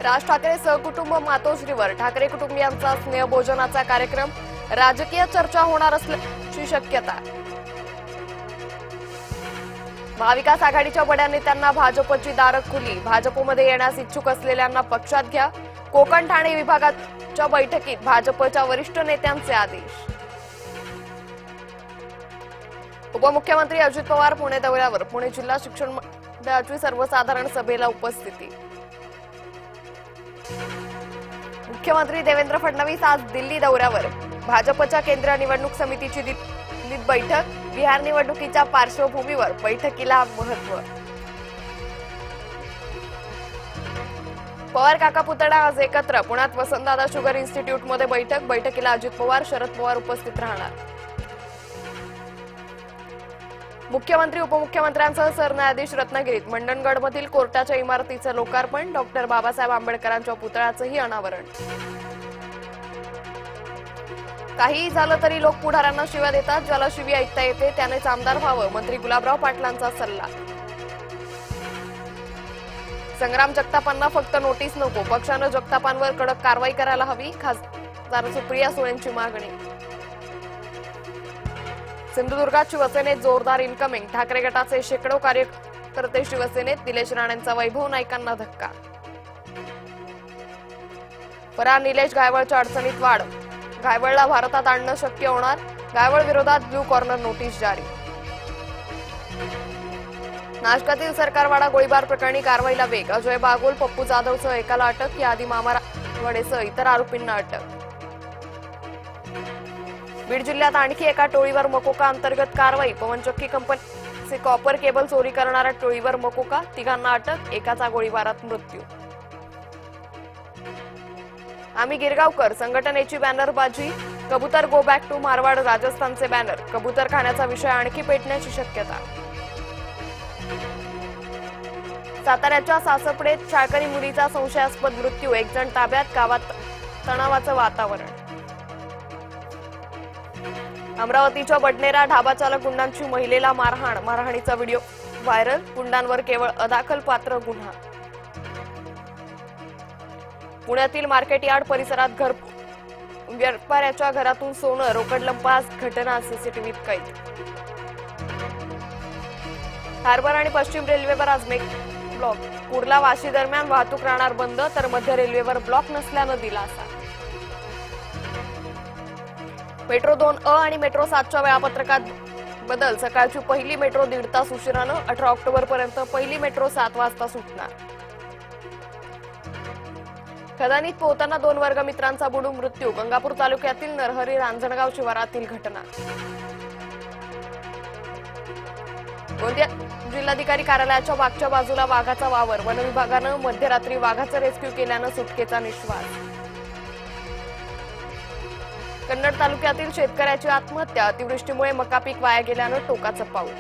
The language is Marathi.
राज ठाकरे सहकुटुंब मातोश्रीवर ठाकरे कुटुंबियांचा स्नेहभोजनाचा कार्यक्रम, राजकीय चर्चा होणार असल्याची शक्यता. महाविकास आघाडीच्या बड्या नेत्यांना भाजपची दारं खुली, भाजपमध्ये येण्यास इच्छुक असलेल्यांना पक्षात घ्या. कोकण ठाणे विभागाच्या बैठकीत भाजपच्या वरिष्ठ नेत्यांचे आदेश. उपमुख्यमंत्री अजित पवार पुणे दौऱ्यावर, पुणे जिल्हा शिक्षण मंडळाची सर्वसाधारण सभेला उपस्थिती. मुख्यमंत्री देवेंद्र फडणवीस आज दिल्ली दौऱ्यावर, भाजपच्या केंद्रीय निवडणूक समितीची दिल्लीत बैठक, बिहार निवडणुकीच्या पार्श्वभूमीवर बैठकीला महत्त्व. पवार काका पुतळा आज एकत्र, पुण्यात वसंतदादा शुगर इन्स्टिट्यूटमध्ये बैठक, बैठकीला अजित पवार, शरद पवार उपस्थित राहणार. मुख्यमंत्री उपमुख्यमंत्र्यांसह सरन्यायाधीश रत्नागिरीत, मंडणगडमधील कोर्टाच्या इमारतीचं लोकार्पण, डॉक्टर बाबासाहेब आंबेडकरांच्या पुतळ्याचंही अनावरण. काहीही झालं तरी लोक पुढाऱ्यांना शिव्या देतात, ज्याला शिवी ऐकता येते त्यानेच आमदार व्हावं, मंत्री गुलाबराव पाटलांचा सल्ला. संग्राम जगतापांना फक्त नोटीस नको, पक्षानं जगतापांवर कडक कारवाई करायला हवी, खासदार सुप्रिया सुळेंची मागणी. सिंधुदुर्गात शिवसेनेत जोरदार इन्कमिंग, ठाकरे गटाचे शेकडो कार्यकर्ते शिवसेनेत, निलेश राणेंचा वैभव नाईकांना धक्का. फरार निलेश गायवळच्या अडचणीत वाढ, गायवळला भारतात आणणं शक्य होणार, गायवळ विरोधात ब्लू कॉर्नर नोटीस जारी. नाशकातील सरकारवाडा गोळीबार प्रकरणी कारवाईला वेग, अजय बागुल, पप्पू जाधवसह एकाला अटक, याआधी मामा वडेसह इतर आरोपींना अटक. बीड जिल्ह्यात आणखी एका टोळीवर मकोका अंतर्गत कारवाई, पवनचक्की कंपनीचे कॉपर केबल चोरी करणाऱ्या टोळीवर मकोका, तिघांना अटक, एकाचा गोळीबारात मृत्यू. आम्ही गिरगावकर संघटनेची बॅनरबाजी, कबूतर गो बॅक टू मारवाड, राजस्थानचे बॅनर, कबूतर खाण्याचा विषय आणखी पेटण्याची शक्यता. साताऱ्याच्या सासपडेत शाळकरी मुलीचा संशयास्पद मृत्यू, एक जण ताब्यात, गावात तणावाचं वातावरण. अमरावतीच्या बडनेरा ढाबा चालक गुंडांची महिलेला मारहाण, मारहाणीचा व्हिडिओ व्हायरल, गुंडांवर केवळ अदाखल पात्र गुन्हा. पुण्यातील मार्केट यार्ड परिसरात घर व्यापाऱ्याच्या घरातून सोनं, रोकड लंपास, घटना सीसीटीव्हीत कैद. हार्बर आणि पश्चिम रेल्वेवर आज मेक ब्लॉक, कुर्ला वाशी दरम्यान वाहतूक राहणार बंद, तर मध्य रेल्वेवर ब्लॉक नसल्यानं दिलासा. मेट्रो 2 अ आणि मेट्रो 7च्या वेळापत्रकात बदल, सकाळची पहिली मेट्रो 1.5 तास उशिरानं, 18 ऑक्टोबरपर्यंत पहिली मेट्रो 7 वाजता सुटणार. खदानीत पोहताना 2 वर्गमित्रांचा बुडून मृत्यू, गंगापूर तालुक्यातील नरहरी रांजणगाव शिवारातील घटना. गोंदिया जिल्हाधिकारी कार्यालयाच्या मागच्या बाजूला वाघाचा वावर, वन विभागानं मध्यरात्री वाघाचं रेस्क्यू केल्यानं सुटकेचा निश्वास. कन्नड तालुक्यातील शेतकऱ्याची आत्महत्या, अतिवृष्टीमुळे मका पीक वाया गेल्यानं टोकाचं पाऊल.